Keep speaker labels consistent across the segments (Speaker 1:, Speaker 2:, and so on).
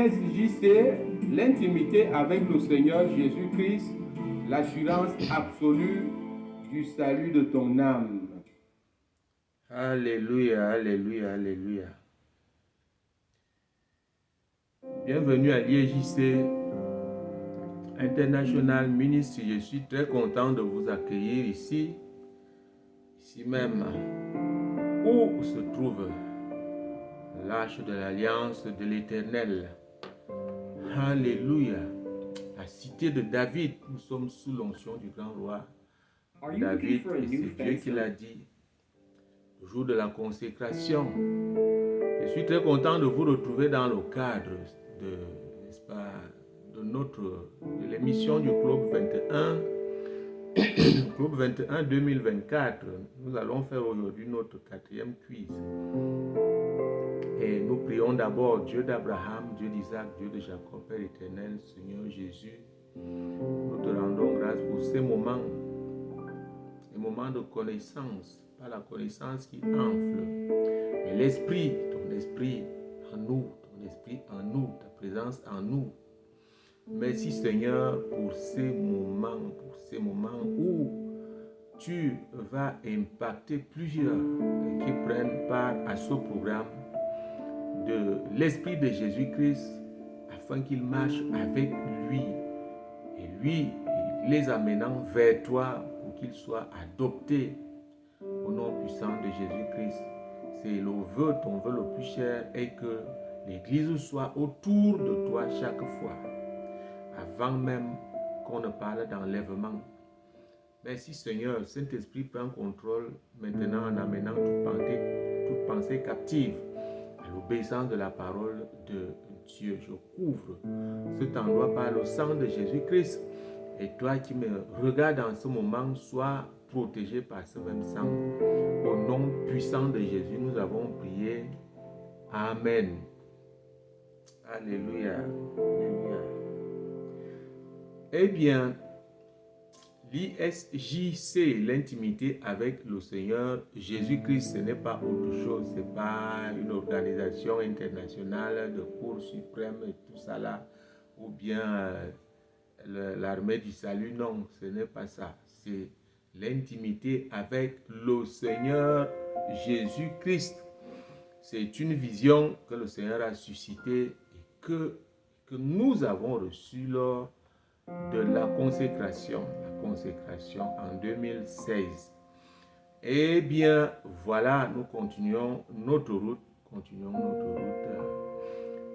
Speaker 1: l'ISJC, l'intimité avec le Seigneur Jésus-Christ, l'assurance absolue du salut de ton âme.
Speaker 2: Alléluia, alléluia, alléluia. Bienvenue à l'ISJC International Ministry. Je suis très content de vous accueillir ici même, où se trouve l'Arche de l'Alliance de l'Éternel. Alléluia. La cité de David, nous sommes sous l'onction du grand roi David, et c'est Dieu qui l'a dit. Le jour de la consécration. Je suis très content de vous retrouver dans le cadre de l'émission du Club 21. Club 21 2024. Nous allons faire aujourd'hui notre 4e quiz. Et nous prions d'abord Dieu d'Abraham, Dieu d'Isaac, Dieu de Jacob, Père éternel, Seigneur Jésus. Nous te rendons grâce pour ces moments de connaissance, pas la connaissance qui enfle, mais l'esprit, ton esprit en nous, ta présence en nous. Merci Seigneur pour ces moments où tu vas impacter plusieurs qui prennent part à ce programme de l'Esprit de Jésus-Christ afin qu'ils marchent avec lui et lui les amenant vers toi pour qu'ils soient adoptés au nom puissant de Jésus-Christ. C'est le vœu, ton vœu le plus cher, est que l'Église soit autour de toi chaque fois, avant même qu'on ne parle d'enlèvement. Merci Seigneur, Saint-Esprit prend contrôle maintenant en amenant toute pensée captive à l'obéissance de la parole de Dieu. Je couvre cet endroit par le sang de Jésus-Christ. Et toi qui me regardes en ce moment, sois protégé par ce même sang. Au nom puissant de Jésus, nous avons prié. Amen. Alléluia. Alléluia. Eh bien, l'ISJC, l'intimité avec le Seigneur Jésus-Christ, ce n'est pas autre chose. Ce n'est pas une organisation internationale de cours suprême et tout ça là, ou bien l'armée du salut. Non, ce n'est pas ça. C'est l'intimité avec le Seigneur Jésus-Christ. C'est une vision que le Seigneur a suscitée et que nous avons reçue lors de la consécration en 2016. Eh bien, voilà, nous continuons notre route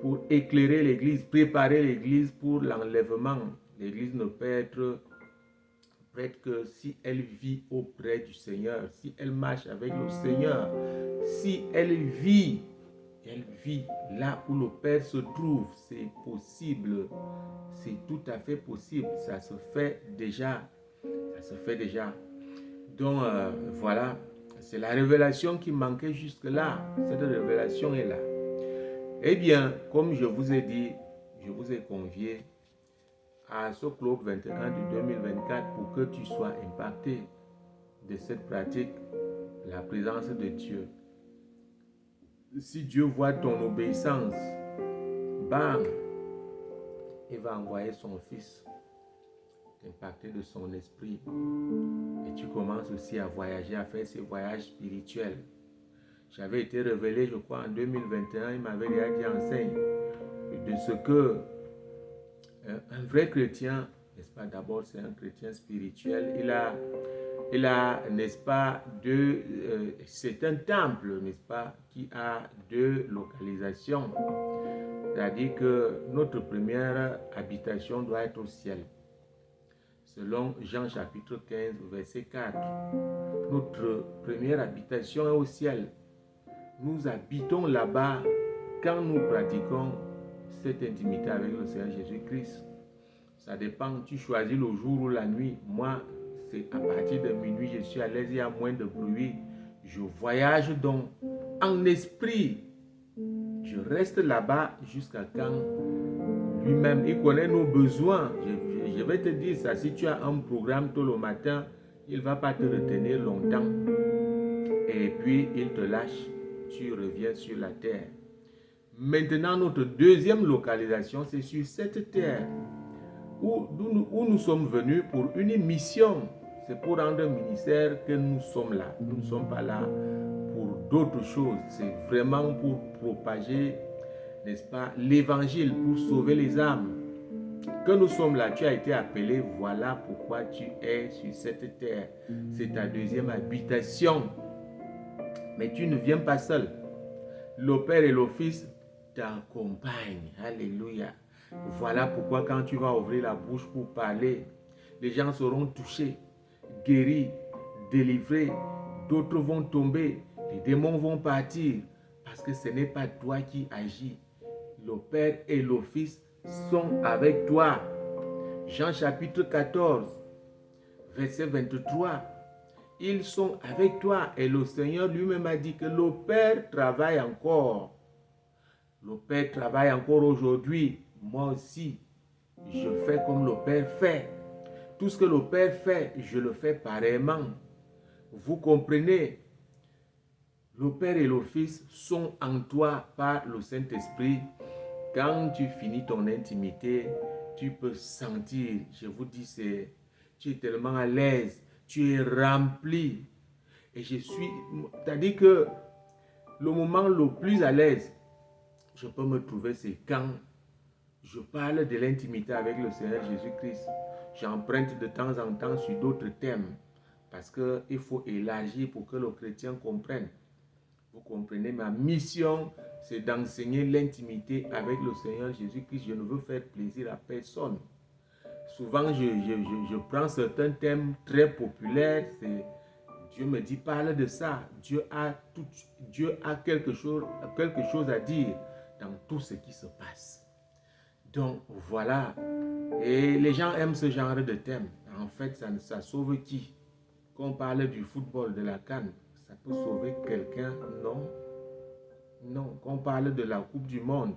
Speaker 2: pour éclairer l'Église, préparer l'Église pour l'enlèvement. L'Église ne peut être prête que si elle vit auprès du Seigneur, si elle marche avec le Seigneur, si elle vit là où le Père se trouve. C'est possible, c'est tout à fait possible, ça se fait déjà. Donc voilà, c'est la révélation qui manquait jusque-là. Cette révélation est là. Eh bien, comme je vous ai dit, je vous ai convié à ce Club 21 du 2024 pour que tu sois impacté de cette pratique, la présence de Dieu. Si Dieu voit ton obéissance, bam, il va envoyer son Fils, impacté de son esprit. Et tu commences aussi à voyager, à faire ces voyages spirituels. J'avais été révélé, je crois, en 2021, il m'avait déjà dit enseigne de ce que un vrai chrétien, n'est-ce pas, d'abord c'est un chrétien spirituel, il a, n'est-ce pas, c'est un temple, n'est-ce pas, qui a 2 localisations. C'est-à-dire que notre première habitation doit être au ciel. Selon Jean chapitre 15, verset 4. Notre première habitation est au ciel. Nous habitons là-bas quand nous pratiquons cette intimité avec le Seigneur Jésus-Christ. Ça dépend, tu choisis le jour ou la nuit. Moi, c'est à partir de minuit, je suis à l'aise, il y a moins de bruit. Je voyage donc en esprit. Je reste là-bas jusqu'à quand lui-même, il connaît nos besoins. Je vais te dire ça, si tu as un programme tôt le matin, il ne va pas te retenir longtemps. Et puis, il te lâche, tu reviens sur la terre. Maintenant, notre deuxième localisation, c'est sur cette terre où nous sommes venus pour une mission. C'est pour rendre ministère que nous sommes là. Nous ne sommes pas là pour d'autres choses. C'est vraiment pour propager, n'est-ce pas, l'évangile, pour sauver les âmes. Que nous sommes là, tu as été appelé, voilà pourquoi tu es sur cette terre. C'est ta deuxième habitation. Mais tu ne viens pas seul. Le Père et le Fils t'accompagnent. Alléluia. Voilà pourquoi quand tu vas ouvrir la bouche pour parler, les gens seront touchés, guéris, délivrés. D'autres vont tomber, les démons vont partir. Parce que ce n'est pas toi qui agis. Le Père et le Fils sont avec toi. Jean chapitre 14, verset 23. Ils sont avec toi. Et le Seigneur lui-même a dit que le Père travaille encore. Le Père travaille encore aujourd'hui. Moi aussi, je fais comme le Père fait. Tout ce que le Père fait, je le fais pareillement. Vous comprenez? Le Père et le Fils sont en toi par le Saint-Esprit. Quand tu finis ton intimité, tu peux sentir, je vous dis, tu es tellement à l'aise, tu es rempli. Et c'est-à-dire que le moment le plus à l'aise, je peux me trouver, c'est quand je parle de l'intimité avec le Seigneur Jésus-Christ. J'emprunte de temps en temps sur d'autres thèmes, parce qu'il faut élargir pour que le chrétien comprenne. Vous comprenez, ma mission, c'est d'enseigner l'intimité avec le Seigneur Jésus-Christ. Je ne veux faire plaisir à personne. Souvent, je prends certains thèmes très populaires. Dieu me dit, parle de ça. Dieu a quelque chose à dire dans tout ce qui se passe. Donc, voilà. Et les gens aiment ce genre de thème. En fait, ça sauve qui? Quand on parle du football, de la CAN, ça peut sauver quelqu'un? Non. Non. Quand on parle de la Coupe du Monde,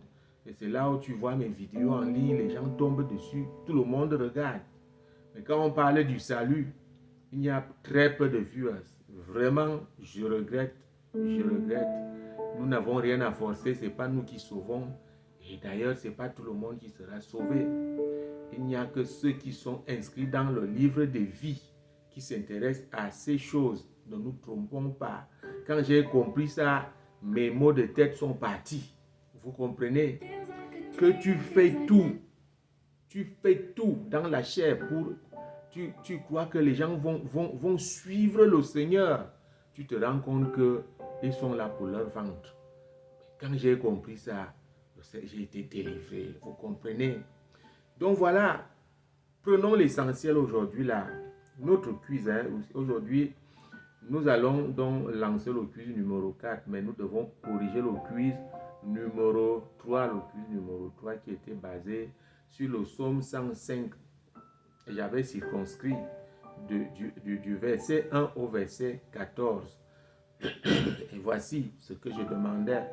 Speaker 2: et c'est là où tu vois mes vidéos en ligne, les gens tombent dessus, tout le monde regarde. Mais quand on parle du salut, il y a très peu de viewers. Vraiment, je regrette. Nous n'avons rien à forcer, ce n'est pas nous qui sauvons. Et d'ailleurs, ce n'est pas tout le monde qui sera sauvé. Il n'y a que ceux qui sont inscrits dans le livre de vie qui s'intéressent à ces choses. Ne nous trompons pas. Quand j'ai compris ça, mes mots de tête sont partis. Vous comprenez? Que tu fais tout dans la chair pour... Tu crois que les gens vont suivre le Seigneur. Tu te rends compte qu'ils sont là pour leur ventre. Quand j'ai compris ça, j'ai été délivré. Vous comprenez? Donc voilà, prenons l'essentiel aujourd'hui là. Notre quiz, aujourd'hui, nous allons donc lancer le quiz numéro 4, mais nous devons corriger le quiz numéro 3, le quiz numéro 3 qui était basé sur le psaume 105. J'avais circonscrit du verset 1 au verset 14. Et voici ce que je demandais.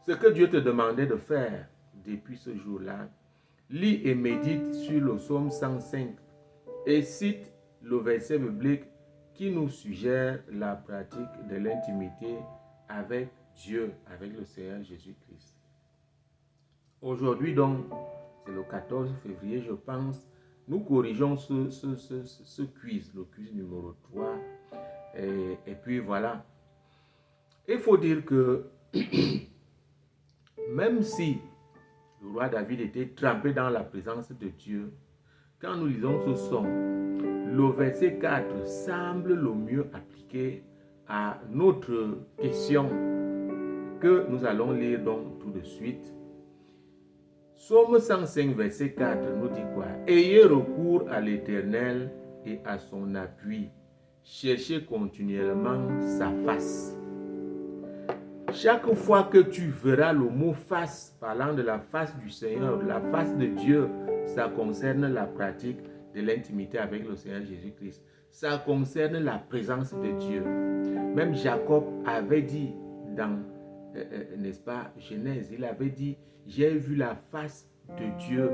Speaker 2: Ce que Dieu te demandait de faire depuis ce jour-là. Lis et médite sur le psaume 105 et cite le verset biblique qui nous suggère la pratique de l'intimité avec Dieu, avec le Seigneur Jésus-Christ. Aujourd'hui donc, c'est le 14 février, je pense, nous corrigeons ce quiz, le quiz numéro 3. Et puis voilà. Il faut dire que même si le roi David était trempé dans la présence de Dieu, quand nous lisons ce psaume, le verset 4 semble le mieux appliqué à notre question que nous allons lire donc tout de suite. Psaume 105, verset 4 nous dit quoi? Ayez recours à l'Éternel et à son appui. Cherchez continuellement sa face. Chaque fois que tu verras le mot face parlant de la face du Seigneur, la face de Dieu, ça concerne la pratique de l'intimité avec le Seigneur Jésus-Christ. Ça concerne la présence de Dieu. Même Jacob avait dit dans, n'est-ce pas, Genèse, il avait dit, j'ai vu la face de Dieu.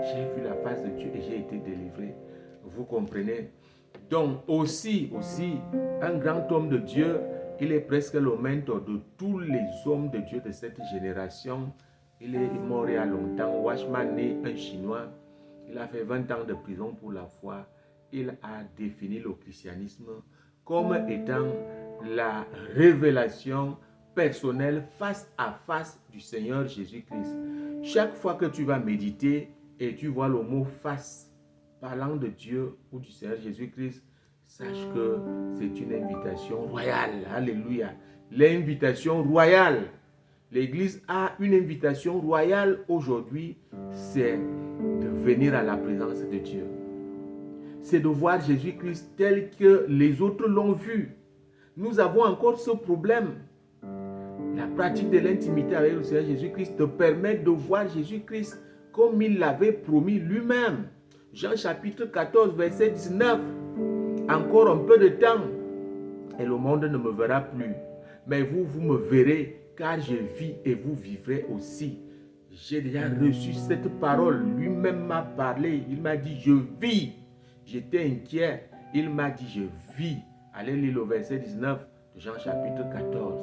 Speaker 2: J'ai vu la face de Dieu et j'ai été délivré. Vous comprenez? Donc aussi, un grand homme de Dieu Il est presque le mentor de tous les hommes de Dieu de cette génération. Il est mort il y a longtemps. Watchman né, un Chinois. Il a fait 20 ans de prison pour la foi. Il a défini le christianisme comme étant la révélation personnelle face à face du Seigneur Jésus-Christ. Chaque fois que tu vas méditer et tu vois le mot face parlant de Dieu ou du Seigneur Jésus-Christ, sache que c'est une invitation royale. Alléluia. L'invitation royale. L'Église a une invitation royale aujourd'hui, c'est de venir à la présence de Dieu. C'est de voir Jésus-Christ tel que les autres l'ont vu. Nous avons encore ce problème. La pratique de l'intimité avec le Seigneur Jésus-Christ te permet de voir Jésus-Christ comme il l'avait promis lui-même. Jean chapitre 14, verset 19. Encore un peu de temps et le monde ne me verra plus. Mais vous, vous me verrez car je vis et vous vivrez aussi. J'ai déjà reçu cette parole. Lui-même m'a parlé. Il m'a dit, je vis. J'étais inquiet. Il m'a dit, je vis. Allez lire le verset 19 de Jean chapitre 14.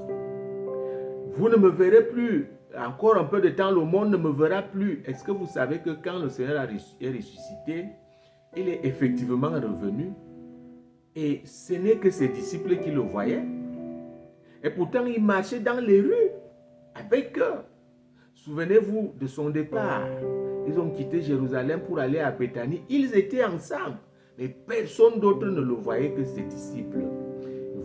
Speaker 2: Vous ne me verrez plus. Encore un peu de temps, le monde ne me verra plus. Est-ce que vous savez que quand le Seigneur est ressuscité, il est effectivement revenu? Et ce n'est que ses disciples qui le voyaient. Et pourtant, il marchait dans les rues avec eux. Souvenez-vous de son départ. Ils ont quitté Jérusalem pour aller à Béthanie. Ils étaient ensemble. Mais personne d'autre ne le voyait que ses disciples.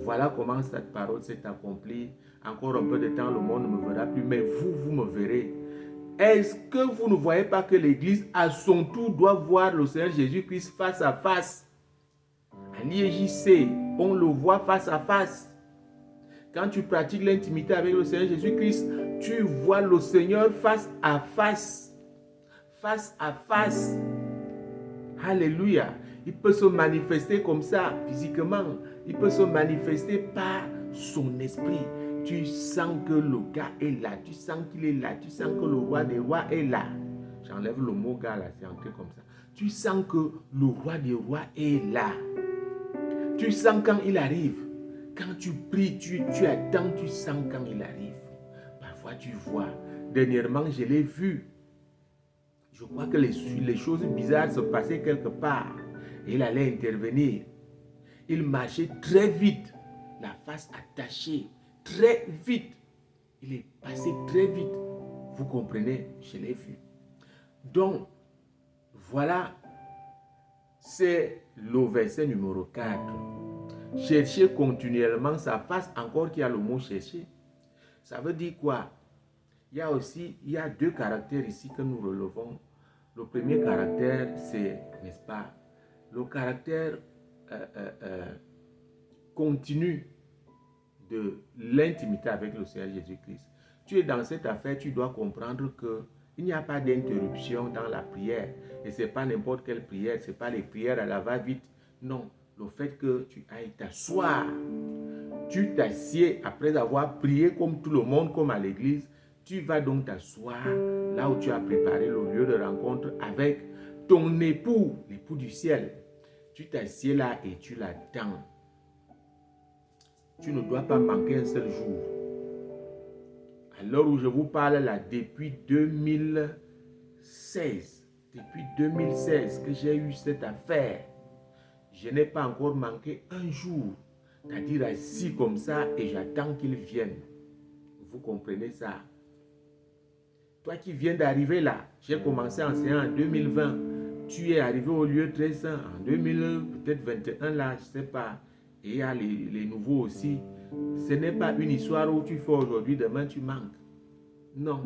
Speaker 2: Voilà comment cette parole s'est accomplie. Encore un peu de temps, le monde ne me verra plus, mais vous, vous me verrez. Est-ce que vous ne voyez pas que l'Église, à son tour, doit voir le Seigneur Jésus-Christ face à face? À l'IEJC, on le voit face à face. Quand tu pratiques l'intimité avec le Seigneur Jésus-Christ, tu vois le Seigneur face à face. Face à face. Alléluia. Il peut se manifester comme ça, physiquement. Il peut se manifester par son esprit. Tu sens que le gars est là. Tu sens qu'il est là. Tu sens que le roi des rois est là. J'enlève le mot gars là, c'est entré comme ça. Tu sens que le roi des rois est là. Tu sens quand il arrive. Quand tu pries, tu attends, tu sens quand il arrive. Parfois tu vois. Dernièrement, je l'ai vu. Je crois que les choses bizarres se passaient quelque part. Il allait intervenir. Il marchait très vite. La face attachée. Très vite. Il est passé très vite. Vous comprenez? Je l'ai vu. Donc, voilà. C'est le verset numéro 4. Chercher continuellement sa face. Encore qu'il y a le mot chercher. Ça veut dire quoi? Il y a deux caractères ici que nous relevons. Le premier caractère, c'est, n'est-ce pas, le caractère continu de l'intimité avec le Seigneur Jésus-Christ. Tu es dans cette affaire, tu dois comprendre qu'il n'y a pas d'interruption dans la prière. Et ce n'est pas n'importe quelle prière, ce n'est pas les prières à la va-vite. Non, le fait que tu ailles t'asseoir, tu t'assieds après avoir prié comme tout le monde, comme à l'église. Tu vas donc t'asseoir là où tu as préparé le lieu de rencontre avec ton époux, l'époux du ciel. Tu t'assieds là et tu l'attends. Tu ne dois pas manquer un seul jour. À l'heure où je vous parle là, depuis 2016 que j'ai eu cette affaire, je n'ai pas encore manqué un jour. C'est-à-dire assis comme ça et j'attends qu'il vienne. Vous comprenez ça? Toi qui viens d'arriver là, j'ai commencé à enseigner en 2020. Tu es arrivé au lieu très saint en 2021 là, je ne sais pas. Et il y a les nouveaux aussi. Ce n'est pas une histoire où tu fais aujourd'hui, demain tu manques. Non.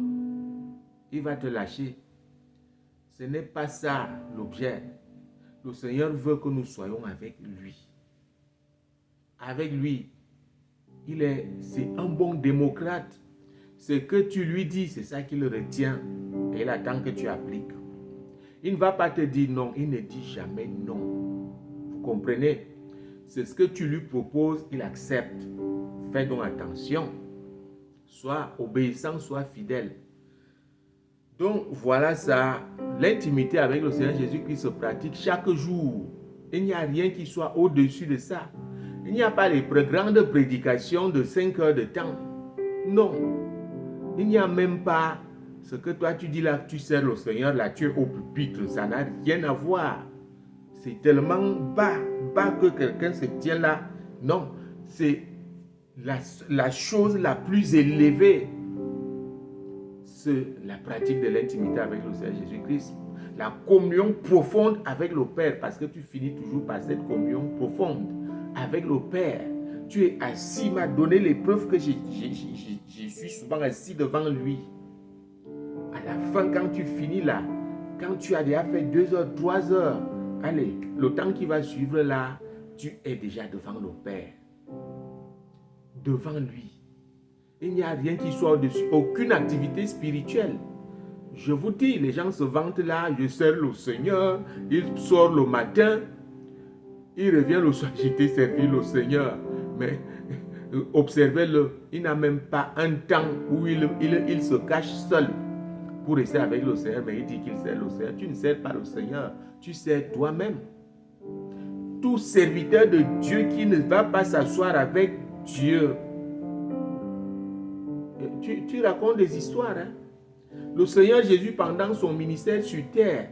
Speaker 2: Il va te lâcher. Ce n'est pas ça l'objet. Le Seigneur veut que nous soyons avec lui. Avec lui. C'est un bon démocrate. Ce que tu lui dis, c'est ça qu'il retient. Et il attend que tu appliques. Il ne va pas te dire non. Il ne dit jamais non. Vous comprenez? C'est ce que tu lui proposes, il accepte. Fais donc attention. Sois obéissant, sois fidèle. Donc voilà ça. L'intimité avec le Seigneur Jésus-Christ se pratique chaque jour. Il n'y a rien qui soit au-dessus de ça. Il n'y a pas les grandes prédications de 5 heures de temps. Non. Il n'y a même pas ce que toi tu dis là, tu sers le Seigneur, là tu es au pupitre. Ça n'a rien à voir. C'est tellement bas que quelqu'un se tient là. Non, c'est la chose la plus élevée. C'est la pratique de l'intimité avec le Seigneur Jésus-Christ. La communion profonde avec le Père, parce que tu finis toujours par cette communion profonde avec le Père. Tu es assis, il m'a donné les preuves que je suis souvent assis devant lui. À la fin, quand tu finis là, quand tu as déjà fait 2 heures, 3 heures, allez, le temps qui va suivre là, tu es déjà devant le Père. Devant lui. Il n'y a rien qui soit au-dessus, aucune activité spirituelle. Je vous dis, les gens se vantent là, je sers le Seigneur, il sort le matin, il revient le soir, j'étais servi le Seigneur. Mais observez-le, il n'a même pas un temps où il se cache seul pour rester avec le Seigneur, mais il dit qu'il sert le Seigneur. Tu ne sers pas le Seigneur, tu sers toi-même. Tout serviteur de Dieu qui ne va pas s'asseoir avec Dieu. Tu racontes des histoires, hein? Le Seigneur Jésus, pendant son ministère sur terre,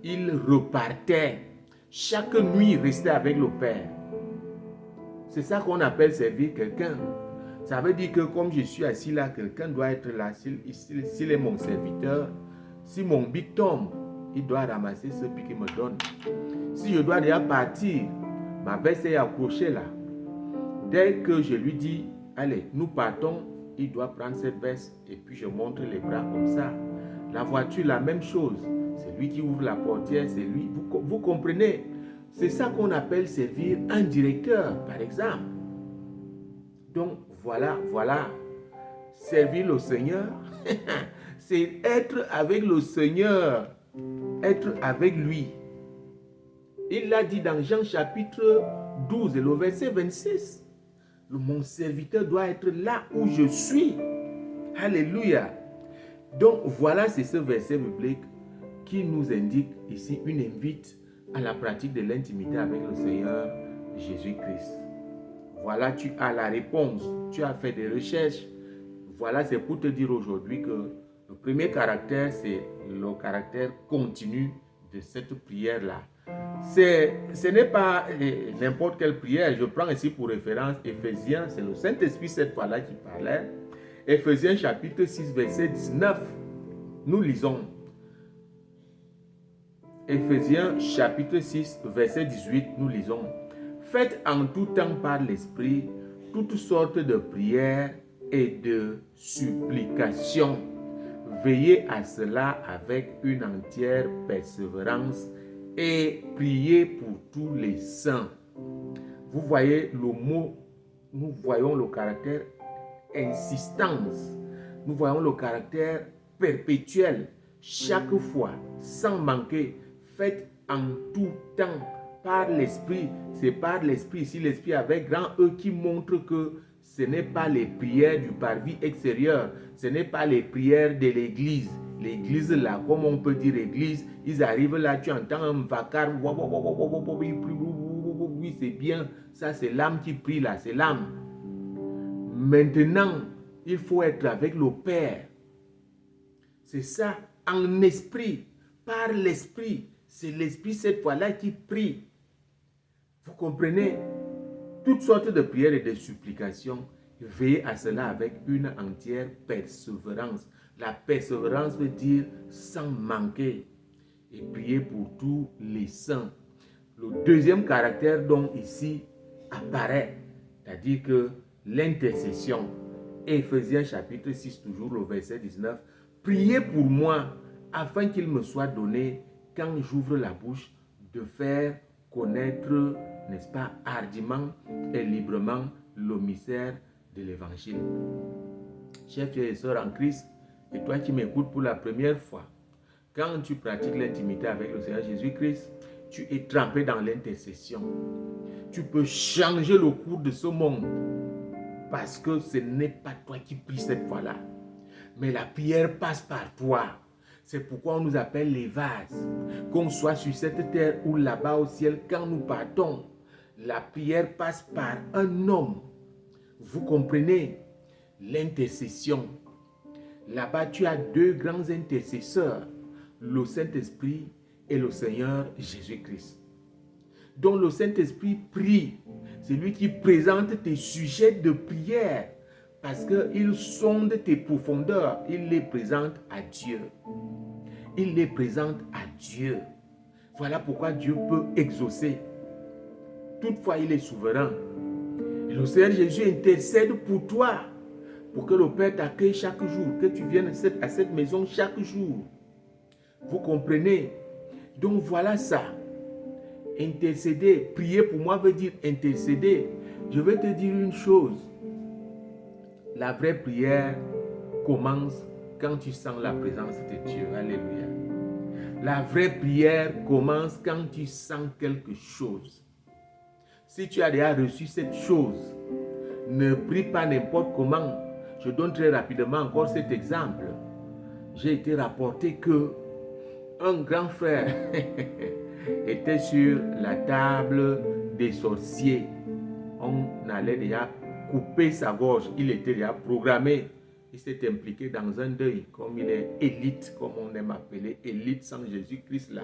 Speaker 2: il repartait. Chaque nuit, il restait avec le Père. C'est ça qu'on appelle servir quelqu'un. Ça veut dire que comme je suis assis là, quelqu'un doit être là. S'il est mon serviteur, si mon bic tombe, il doit ramasser ce bic qu'il me donne. Si je dois déjà partir, ma veste est accrochée là. Dès que je lui dis, allez, nous partons, il doit prendre cette veste et puis je montre les bras comme ça. La voiture, la même chose. C'est lui qui ouvre la portière, c'est lui. Vous comprenez? C'est ça qu'on appelle servir un directeur, par exemple. Donc, voilà. Servir le Seigneur, c'est être avec le Seigneur, être avec lui. Il l'a dit dans Jean chapitre 12 et le verset 26. Mon serviteur doit être là où je suis. Alléluia. Donc voilà, c'est ce verset biblique qui nous indique ici une invite à la pratique de l'intimité avec le Seigneur Jésus-Christ. Voilà, tu as la réponse. Tu as fait des recherches. Voilà, c'est pour te dire aujourd'hui que le premier caractère, c'est le caractère continu de cette prière-là. Ce n'est pas n'importe quelle prière. Je prends ici pour référence Éphésiens, c'est le Saint-Esprit cette fois-là qui parlait. Éphésiens chapitre 6, verset 19. Nous lisons. Éphésiens chapitre 6, verset 18, nous lisons. Faites en tout temps par l'Esprit toutes sortes de prières et de supplications. Veillez à cela avec une entière persévérance et priez pour tous les saints. Vous voyez le mot, nous voyons le caractère insistance, nous voyons le caractère perpétuel, chaque fois, sans manquer, faites en tout temps, par l'Esprit. C'est par l'Esprit, ici l'Esprit avec grand E qui montre que ce n'est pas les prières du parvis extérieur, ce n'est pas les prières de l'église. L'église là, comme on peut dire église, ils arrivent là, tu entends un vacarme, oui c'est bien, ça c'est l'âme qui prie là, c'est l'âme. Maintenant, il faut être avec le Père. C'est ça, en esprit, par l'Esprit. C'est l'Esprit cette fois-là qui prie. Vous comprenez? Toutes sortes de prières et de supplications. Veillez à cela avec une entière persévérance. La persévérance veut dire sans manquer. Et prier pour tous les saints. Le deuxième caractère donc ici apparaît. C'est-à-dire que l'intercession. Éphésiens chapitre 6, toujours le verset 19. Priez pour moi afin qu'il me soit donné, quand j'ouvre la bouche, de faire connaître, n'est-ce pas, hardiment et librement le mystère de l'évangile. Chers frères et sœurs en Christ, et toi qui m'écoutes pour la première fois, quand tu pratiques l'intimité avec le Seigneur Jésus-Christ, tu es trempé dans l'intercession. Tu peux changer le cours de ce monde parce que ce n'est pas toi qui pries cette fois-là, mais la prière passe par toi. C'est pourquoi on nous appelle les vases. Qu'on soit sur cette terre ou là-bas au ciel, quand nous partons, la prière passe par un homme. Vous comprenez? L'intercession. Là-bas, tu as deux grands intercesseurs, le Saint-Esprit et le Seigneur Jésus-Christ. Donc le Saint-Esprit prie. C'est lui qui présente tes sujets de prière parce qu'il sonde tes profondeurs. Il les présente à Dieu. Il les présente à Dieu. Voilà pourquoi Dieu peut exaucer. Toutefois, il est souverain. Et le Seigneur Jésus intercède pour toi, pour que le Père t'accueille chaque jour, que tu viennes à cette maison chaque jour. Vous comprenez? Donc voilà ça. Intercéder, prier pour moi veut dire intercéder. Je vais te dire une chose. La vraie prière commence quand tu sens la présence de Dieu. Alléluia. La vraie prière commence quand tu sens quelque chose. Si tu as déjà reçu cette chose, ne prie pas n'importe comment. Je donne très rapidement encore cet exemple. J'ai été rapporté que un grand frère était sur la table des sorciers. On allait déjà couper sa gorge. Il était déjà programmé. Il s'est impliqué dans un deuil, comme il est élite, comme on aime appeler élite sans Jésus-Christ là.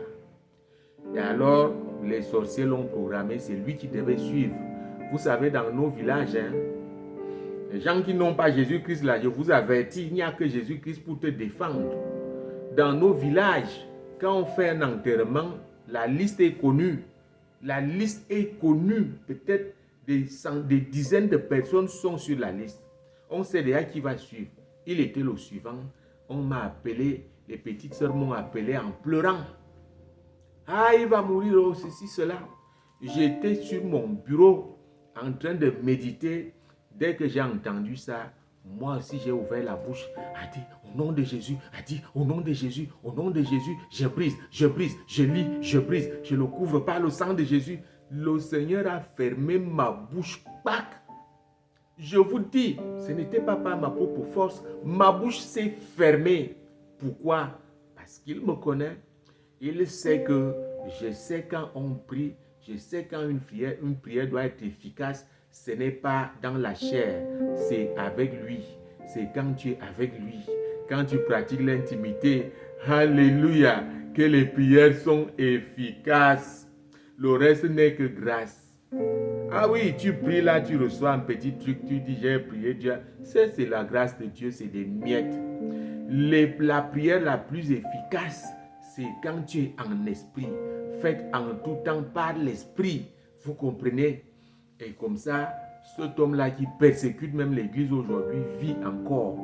Speaker 2: Et alors, les sorciers l'ont programmé, c'est lui qui devait suivre. Vous savez, dans nos villages, les gens qui n'ont pas Jésus-Christ là, je vous avertis, il n'y a que Jésus-Christ pour te défendre. Dans nos villages, quand on fait un enterrement, la liste est connue. La liste est connue. Peut-être des dizaines de personnes sont sur la liste. On sait déjà qui va suivre. Il était le suivant. On m'a appelé, les petites sœurs m'ont appelé en pleurant. Ah, il va mourir, oh, ceci, cela. J'étais sur mon bureau en train de méditer. Dès que j'ai entendu ça, moi aussi j'ai ouvert la bouche, a dit au nom de Jésus, a dit au nom de Jésus, au nom de Jésus, je brise, je lis, je brise, je le couvre par le sang de Jésus. Le Seigneur a fermé ma bouche, pac. Je vous dis, ce n'était pas par ma propre force, ma bouche s'est fermée. Pourquoi? Parce qu'il me connaît. Il sait que je sais quand on prie, je sais quand une prière doit être efficace. Ce n'est pas dans la chair, c'est avec lui. C'est quand tu es avec lui, quand tu pratiques l'intimité. Alléluia, que les prières sont efficaces. Le reste n'est que grâce. Ah oui, tu pries là, tu reçois un petit truc, tu dis j'ai prié Dieu. C'est la grâce de Dieu, c'est des miettes. La prière la plus efficace, c'est quand tu es en esprit. Faites en tout temps par l'esprit. Vous comprenez? Et comme ça, cet homme-là qui persécute même l'église aujourd'hui vit encore.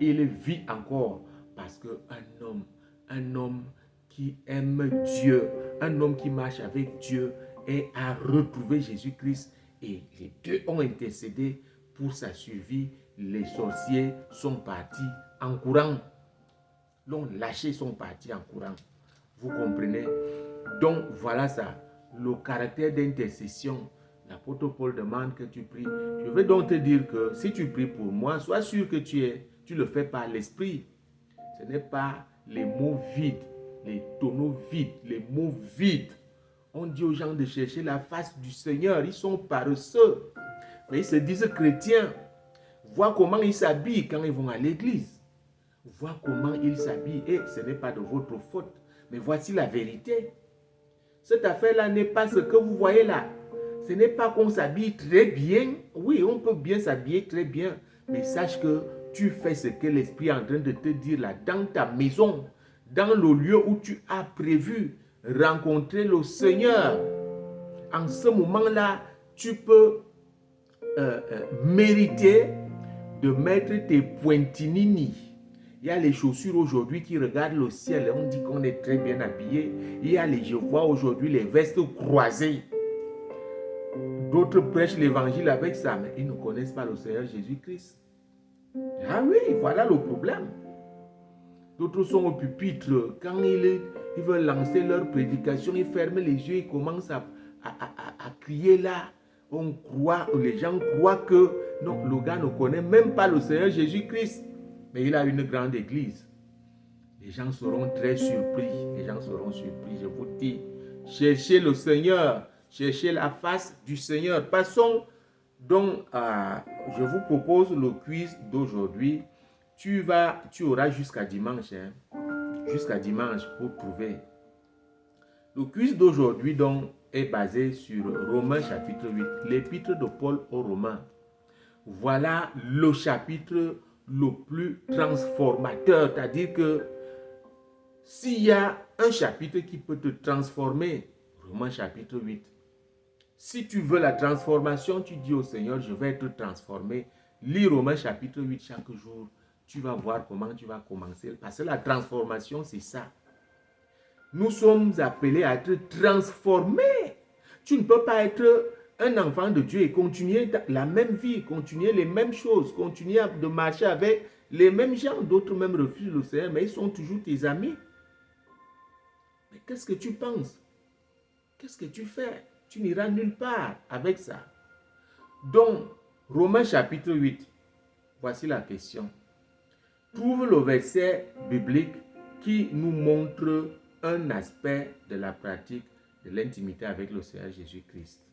Speaker 2: Il vit encore parce qu'un homme qui aime Dieu, un homme qui marche avec Dieu et a retrouvé Jésus-Christ. Et les deux ont intercédé pour sa survie. Les sorciers sont partis en courant. L'ont lâché, sont partis en courant. Vous comprenez? Donc voilà ça, le caractère d'intercession. L'apôtre Paul demande que tu pries. Je veux donc te dire que si tu pries pour moi, sois sûr que tu le fais par l'esprit. Ce n'est pas les mots vides, les tonneaux vides, les mots vides. On dit aux gens de chercher la face du Seigneur. Ils sont paresseux. Mais ils se disent chrétiens. Vois comment ils s'habillent quand ils vont à l'église. Vois comment ils s'habillent. Et ce n'est pas de votre faute. Mais voici la vérité. Cette affaire-là n'est pas ce que vous voyez là. Ce n'est pas qu'on s'habille très bien. Oui, on peut bien s'habiller très bien. Mais sache que tu fais ce que l'Esprit est en train de te dire là, dans ta maison, dans le lieu où tu as prévu rencontrer le Seigneur. En ce moment-là, tu peux mériter de mettre tes pointinini. Il y a les chaussures aujourd'hui qui regardent le ciel et on dit qu'on est très bien habillé. Je vois aujourd'hui les vestes croisées. D'autres prêchent l'évangile avec ça, mais ils ne connaissent pas le Seigneur Jésus-Christ. Ah oui, voilà le problème. D'autres sont au pupitre. Quand ils veulent lancer leur prédication, ils ferment les yeux, ils commencent à crier là. On croit, les gens croient que non, le gars ne connaît même pas le Seigneur Jésus-Christ. Mais il a une grande église. Les gens seront très surpris. Les gens seront surpris. Je vous dis, cherchez le Seigneur. chercher la face du Seigneur. Passons donc je vous propose le quiz d'aujourd'hui. Tu auras jusqu'à dimanche, jusqu'à dimanche pour trouver. Le quiz d'aujourd'hui donc est basé sur Romains chapitre 8, l'épître de Paul aux Romains. Voilà le chapitre le plus transformateur, c'est-à-dire que s'il y a un chapitre qui peut te transformer, Romains chapitre 8. Si tu veux la transformation, tu dis au Seigneur, je vais être transformé. Lis Romains chapitre 8 chaque jour. Tu vas voir comment tu vas commencer. Parce que la transformation, c'est ça. Nous sommes appelés à être transformés. Tu ne peux pas être un enfant de Dieu et continuer la même vie, continuer les mêmes choses, continuer de marcher avec les mêmes gens. D'autres même refusent le Seigneur, mais ils sont toujours tes amis. Mais qu'est-ce que tu penses? Qu'est-ce que tu fais? Tu n'iras nulle part avec ça. Donc, Romains chapitre 8, voici la question. Trouve le verset biblique qui nous montre un aspect de la pratique de l'intimité avec le Seigneur Jésus-Christ.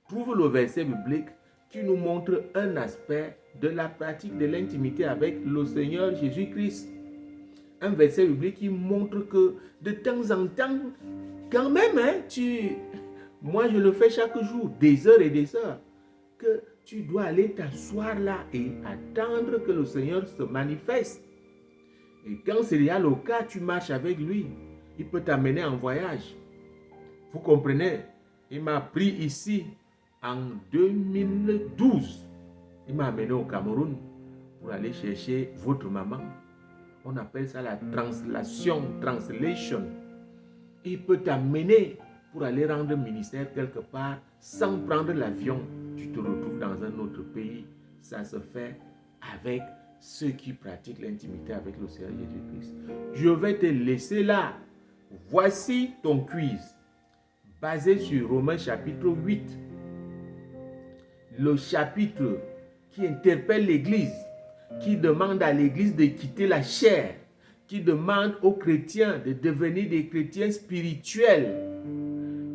Speaker 2: Trouve le verset biblique qui nous montre un aspect de la pratique de l'intimité avec le Seigneur Jésus-Christ. Un verset biblique qui montre que de temps en temps, quand même, moi je le fais chaque jour, des heures et des heures, que tu dois aller t'asseoir là et attendre que le Seigneur se manifeste. Et quand c'est déjà le cas, tu marches avec lui. Il peut t'amener en voyage. Vous comprenez? Il m'a pris ici en 2012. Il m'a amené au Cameroun pour aller chercher votre maman. On appelle ça la translation. Il peut t'amener pour aller rendre ministère quelque part sans prendre l'avion. Tu te retrouves dans un autre pays. Ça se fait avec ceux qui pratiquent l'intimité avec le Seigneur Jésus-Christ. Je vais te laisser là. Voici ton quiz basé sur Romains chapitre 8. Le chapitre qui interpelle l'Église, qui demande à l'Église de quitter la chair, qui demande aux chrétiens de devenir des chrétiens spirituels,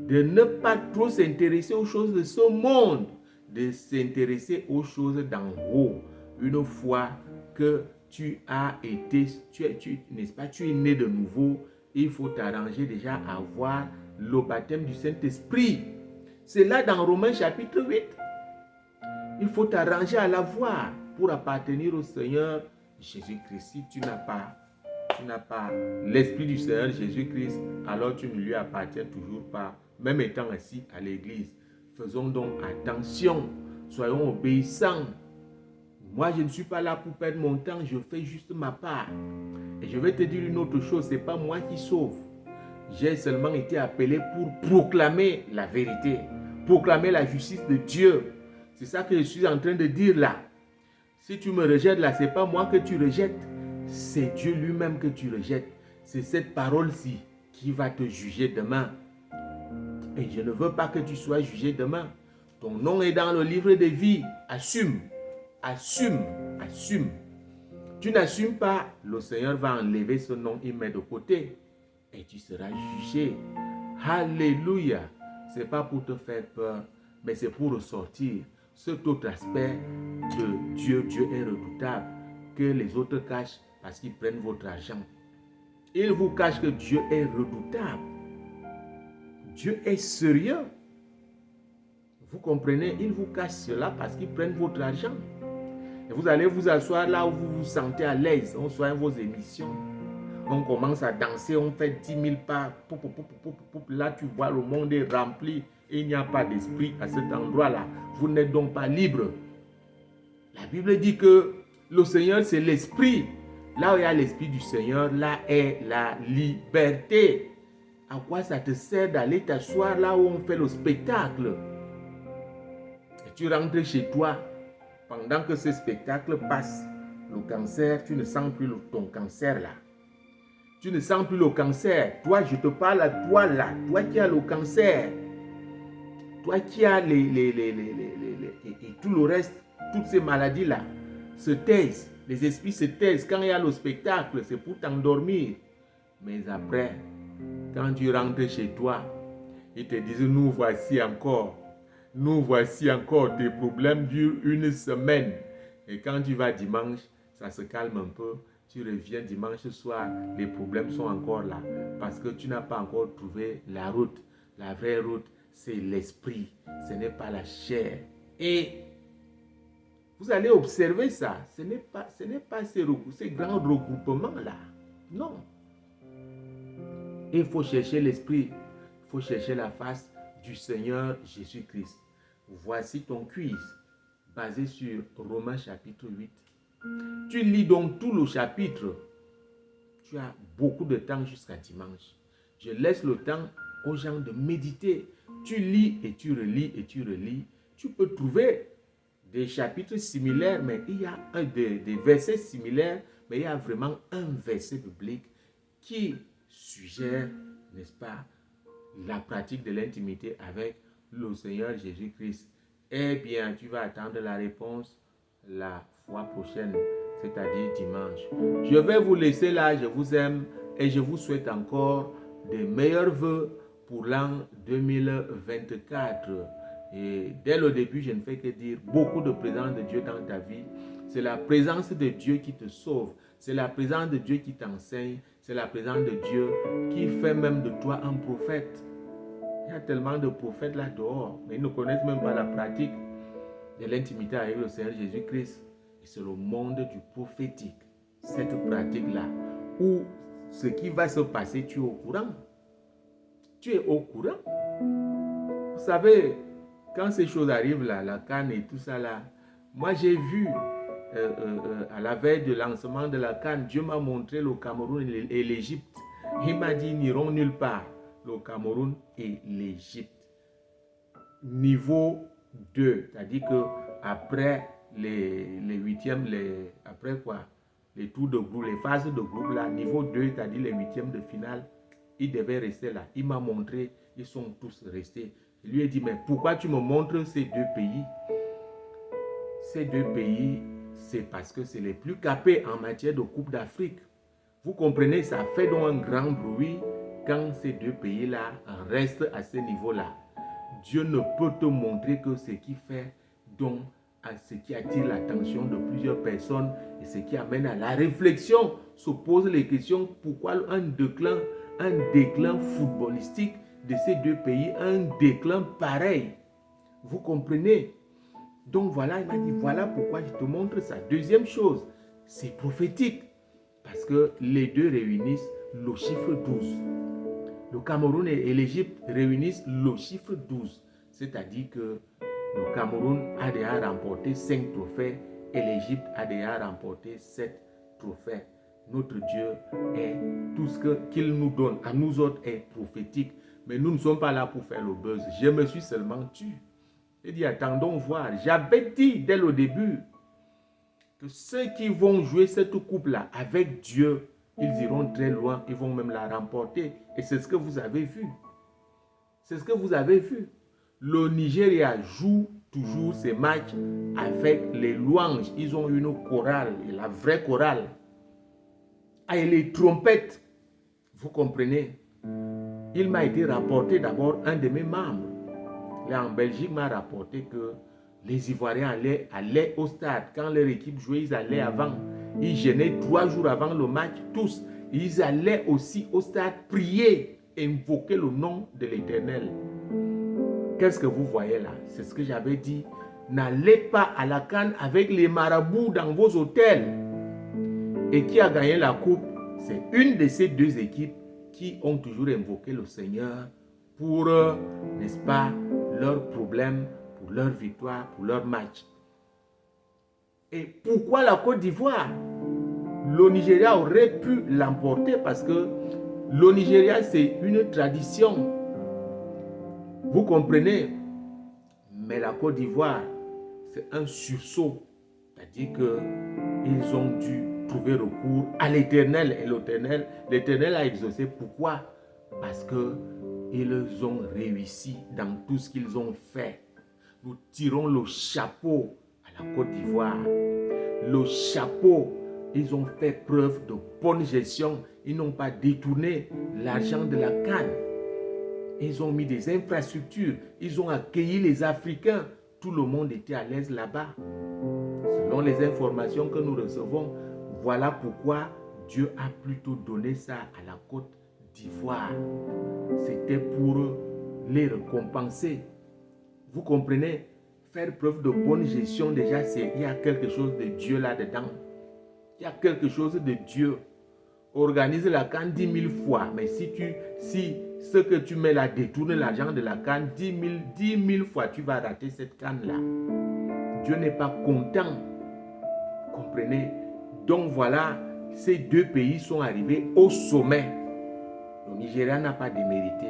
Speaker 2: de ne pas trop s'intéresser aux choses de ce monde, de s'intéresser aux choses d'en haut. Une fois que tu as été, n'est-ce pas, tu es né de nouveau, il faut t'arranger déjà à avoir le baptême du Saint-Esprit. C'est là dans Romains chapitre 8. Il faut t'arranger à l'avoir pour appartenir au Seigneur Jésus-Christ. Si tu n'as pas l'Esprit du Seigneur Jésus-Christ, alors tu ne lui appartiens toujours pas, même étant assis à l'église. Faisons donc attention, soyons obéissants. Moi, je ne suis pas là pour perdre mon temps, je fais juste ma part. Et je vais te dire une autre chose, ce n'est pas moi qui sauve. J'ai seulement été appelé pour proclamer la vérité, proclamer la justice de Dieu. C'est ça que je suis en train de dire là. Si tu me rejettes là, ce n'est pas moi que tu rejettes, c'est Dieu lui-même que tu rejettes. C'est cette parole-ci qui va te juger demain. Et je ne veux pas que tu sois jugé demain. Ton nom est dans le livre de vie. Assume. Assume. Assume. Tu n'assumes pas, le Seigneur va enlever ce nom, il met de côté. Et tu seras jugé. Alléluia. Ce n'est pas pour te faire peur, mais c'est pour ressortir cet autre aspect de Dieu. Dieu est redoutable, que les autres cachent parce qu'ils prennent votre argent. Ils vous cachent que Dieu est redoutable. Dieu est sérieux. Vous comprenez? Ils vous cachent cela parce qu'ils prennent votre argent. Et vous allez vous asseoir là où vous vous sentez à l'aise. On soigne vos émissions. On commence à danser, on fait 10 000 pas. Là, tu vois, le monde est rempli. Et il n'y a pas d'esprit à cet endroit-là. Vous n'êtes donc pas libre. La Bible dit que le Seigneur, c'est l'esprit. Là où il y a l'esprit du Seigneur, là est la liberté. À quoi ça te sert d'aller t'asseoir là où on fait le spectacle? Et tu rentres chez toi. Pendant que ce spectacle passe, le cancer, tu ne sens plus ton cancer là. Tu ne sens plus le cancer. Toi, je te parle à toi là. Toi qui as le cancer. Toi qui as et tout le reste, toutes ces maladies là, se taisent. Les esprits se taisent. Quand il y a le spectacle, c'est pour t'endormir. Mais après, quand tu rentres chez toi, Ils te disent, nous voici encore, tes problèmes durent une semaine. Et quand tu vas dimanche, ça se calme un peu. Tu reviens dimanche soir, les problèmes sont encore là. Parce que tu n'as pas encore trouvé la route. La vraie route, c'est l'esprit. Ce n'est pas la chair. Et vous allez observer ça. Ce n'est pas ces grands regroupements-là. Non. Il faut chercher l'esprit. Il faut chercher la face du Seigneur Jésus-Christ. Voici ton quiz basé sur Romains chapitre 8. Tu lis donc tout le chapitre. Tu as beaucoup de temps jusqu'à dimanche. Je laisse le temps aux gens de méditer. Tu lis et tu relis et tu relis. Tu peux trouver des chapitres similaires, mais il y a des versets similaires, mais il y a vraiment un verset biblique qui suggère, n'est-ce pas, la pratique de l'intimité avec le Seigneur Jésus-Christ. Eh bien, tu vas attendre la réponse la fois prochaine, c'est-à-dire dimanche. Je vais vous laisser là, je vous aime et je vous souhaite encore des meilleurs vœux pour l'an 2024. Et dès le début, je ne fais que dire beaucoup de présence de Dieu dans ta vie. C'est la présence de Dieu qui te sauve. C'est la présence de Dieu qui t'enseigne. C'est la présence de Dieu qui fait même de toi un prophète. Il y a tellement de prophètes là dehors, mais ils ne connaissent même pas la pratique de l'intimité avec le Seigneur Jésus-Christ. Et c'est le monde du prophétique, cette pratique-là, où ce qui va se passer, tu es au courant. Tu es au courant. Vous savez, quand ces choses arrivent là, la CAN et tout ça là, moi j'ai vu à la veille du lancement de la CAN, Dieu m'a montré le Cameroun et l'Égypte. Il m'a dit, ils n'iront nulle part, le Cameroun et l'Égypte. Niveau 2, c'est-à-dire que après les huitièmes, après quoi, les tours de groupe, les phases de groupe là, niveau 2, c'est-à-dire les huitièmes de finale, ils devaient rester là. Il m'a montré, ils sont tous restés. Je lui ai dit, mais pourquoi tu me montres ces deux pays? Ces deux pays, c'est parce que c'est les plus capés en matière de Coupe d'Afrique. Vous comprenez, ça fait donc un grand bruit quand ces deux pays-là restent à ce niveau-là. Dieu ne peut te montrer que ce qui fait donc à ce qui attire l'attention de plusieurs personnes et ce qui amène à la réflexion. Se pose les questions, pourquoi un déclin footballistique de ces deux pays, un déclin pareil. Vous comprenez? Donc voilà, il m'a dit, voilà pourquoi je te montre ça. Deuxième chose, c'est prophétique. Parce que les deux réunissent le chiffre 12. Le Cameroun et l'Égypte réunissent le chiffre 12. C'est-à-dire que le Cameroun a déjà remporté 5 trophées et l'Égypte a déjà remporté 7 trophées. Notre Dieu est tout ce qu'il nous donne à nous autres est prophétique. Mais nous ne sommes pas là pour faire le buzz. Je me suis seulement tué. J'ai dit, attendons voir. J'avais dit dès le début que ceux qui vont jouer cette coupe-là avec Dieu, ils iront très loin, ils vont même la remporter. Et c'est ce que vous avez vu. C'est ce que vous avez vu. Le Nigeria joue toujours ses matchs avec les louanges. Ils ont une chorale, la vraie chorale. Et les trompettes, vous comprenez. Il m'a été rapporté d'abord, un de mes membres, là en Belgique, m'a rapporté que les Ivoiriens allaient au stade. Quand leur équipe jouait, ils allaient avant. Ils jeûnaient 3 jours avant le match, tous. Ils allaient aussi au stade prier, invoquer le nom de l'Éternel. Qu'est-ce que vous voyez là? C'est ce que j'avais dit. N'allez pas à la CAN avec les marabouts dans vos hôtels. Et qui a gagné la coupe? C'est une de ces deux équipes qui ont toujours invoqué le Seigneur pour, n'est-ce pas, leurs problèmes, pour leur victoire, pour leur match. Et pourquoi la Côte d'Ivoire? Le Nigeria aurait pu l'emporter parce que le Nigeria, c'est une tradition. Vous comprenez? Mais la Côte d'Ivoire, c'est un sursaut. C'est-à-dire qu'ils ont dû trouver recours à l'Éternel. Et l'Éternel a exaucé. Pourquoi? Parce qu'ils ont réussi dans tout ce qu'ils ont fait. Nous tirons le chapeau à la Côte d'Ivoire. Le chapeau, ils ont fait preuve de bonne gestion. Ils n'ont pas détourné l'argent de la CAN. Ils ont mis des infrastructures. Ils ont accueilli les Africains. Tout le monde était à l'aise là-bas. Selon les informations que nous recevons, voilà pourquoi Dieu a plutôt donné ça à la Côte d'Ivoire. C'était pour les récompenser. Vous comprenez? Faire preuve de bonne gestion, déjà, il y a quelque chose de Dieu là-dedans. Il y a quelque chose de Dieu. Organise la CAN 10 000 fois, mais si ce que tu mets là détourne l'argent de la CAN 10 000 fois, tu vas rater cette CAN-là. Dieu n'est pas content. Comprenez? Donc voilà, ces deux pays sont arrivés au sommet. Le Nigeria n'a pas démérité.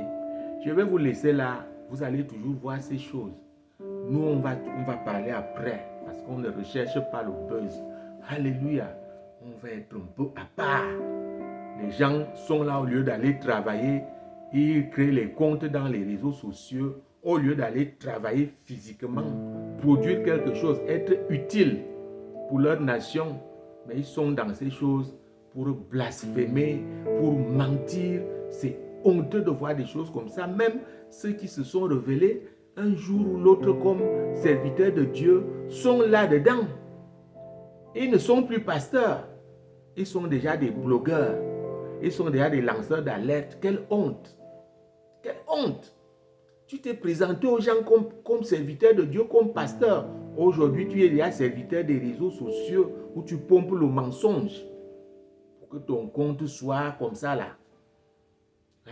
Speaker 2: Je vais vous laisser là. Vous allez toujours voir ces choses. Nous, on va parler après. Parce qu'on ne recherche pas le buzz. Alléluia. On va être un peu à part. Les gens sont là au lieu d'aller travailler. Ils créent les comptes dans les réseaux sociaux. Au lieu d'aller travailler physiquement. Produire quelque chose. Être utile pour leur nation. Mais ils sont dans ces choses pour blasphémer, pour mentir. C'est honteux de voir des choses comme ça. Même ceux qui se sont révélés un jour ou l'autre comme serviteurs de Dieu sont là-dedans. Ils ne sont plus pasteurs. Ils sont déjà des blogueurs. Ils sont déjà des lanceurs d'alerte. Quelle honte! Quelle honte! Tu t'es présenté aux gens comme serviteur de Dieu, comme pasteur. Aujourd'hui, tu es déjà serviteur des réseaux sociaux où tu pompes le mensonge pour que ton compte soit comme ça là.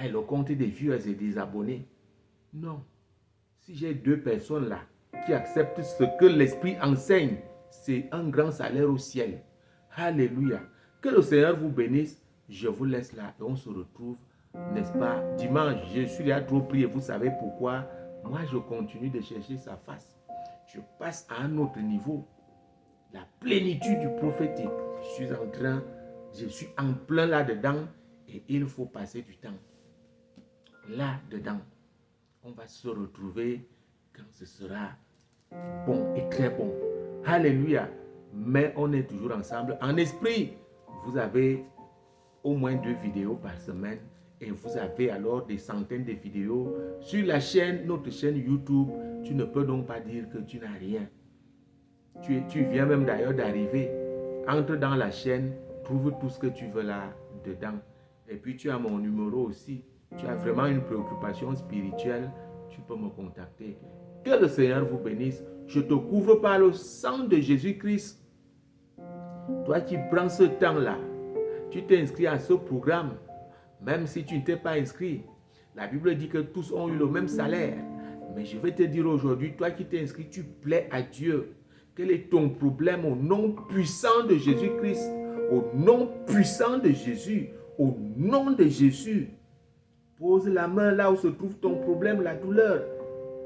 Speaker 2: Et le compte des viewers et des abonnés. Non. Si j'ai deux personnes là qui acceptent ce que l'Esprit enseigne, c'est un grand salaire au ciel. Alléluia. Que le Seigneur vous bénisse. Je vous laisse là et on se retrouve, n'est-ce pas, dimanche. Je suis là trop prié. Vous savez pourquoi? Moi, je continue de chercher sa face. Je passe à un autre niveau. La plénitude du prophétique. Je suis en plein là-dedans et il faut passer du temps. Là-dedans. On va se retrouver quand ce sera bon et très bon. Alléluia. Mais on est toujours ensemble en esprit. Vous avez au moins 2 vidéos par semaine et vous avez alors des centaines de vidéos sur la chaîne, notre chaîne YouTube. Tu ne peux donc pas dire que tu n'as rien. Tu viens même d'ailleurs d'arriver. Entre dans la chaîne, trouve tout ce que tu veux là dedans. Et puis tu as mon numéro aussi. Tu as vraiment une préoccupation spirituelle, tu peux me contacter. Que le Seigneur vous bénisse. Je te couvre par le sang de Jésus-Christ. Toi qui prends ce temps-là, tu t'es inscrit à ce programme, même si tu ne t'es pas inscrit. La Bible dit que tous ont eu le même salaire. Mais je vais te dire aujourd'hui, toi qui t'es inscrit, tu plais à Dieu. Quel est ton problème au nom puissant de Jésus-Christ? Au nom puissant de Jésus. Au nom de Jésus. Pose la main là où se trouve ton problème, la douleur.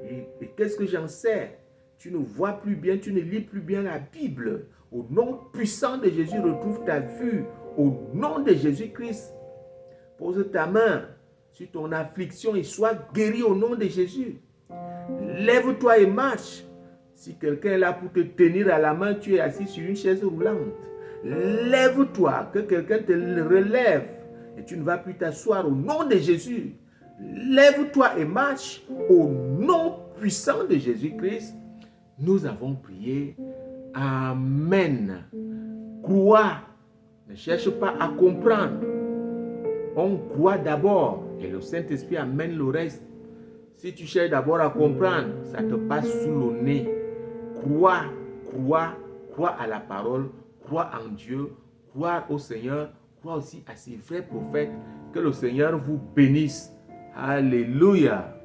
Speaker 2: Et qu'est-ce que j'en sais? Tu ne vois plus bien, tu ne lis plus bien la Bible. Au nom puissant de Jésus, retrouve ta vue. Au nom de Jésus-Christ, pose ta main sur ton affliction et sois guéri au nom de Jésus. Lève-toi et marche. Si quelqu'un est là pour te tenir à la main, tu es assis sur une chaise roulante. Lève-toi, que quelqu'un te relève. Et tu ne vas plus t'asseoir au nom de Jésus. Lève-toi et marche au nom puissant de Jésus-Christ. Nous avons prié. Amen. Crois. Ne cherche pas à comprendre. On croit d'abord et le Saint-Esprit amène le reste. Si tu cherches d'abord à comprendre, ça te passe sous le nez. Crois à la parole, crois en Dieu, crois au Seigneur, crois aussi à ses vrais prophètes. Que le Seigneur vous bénisse. Alléluia.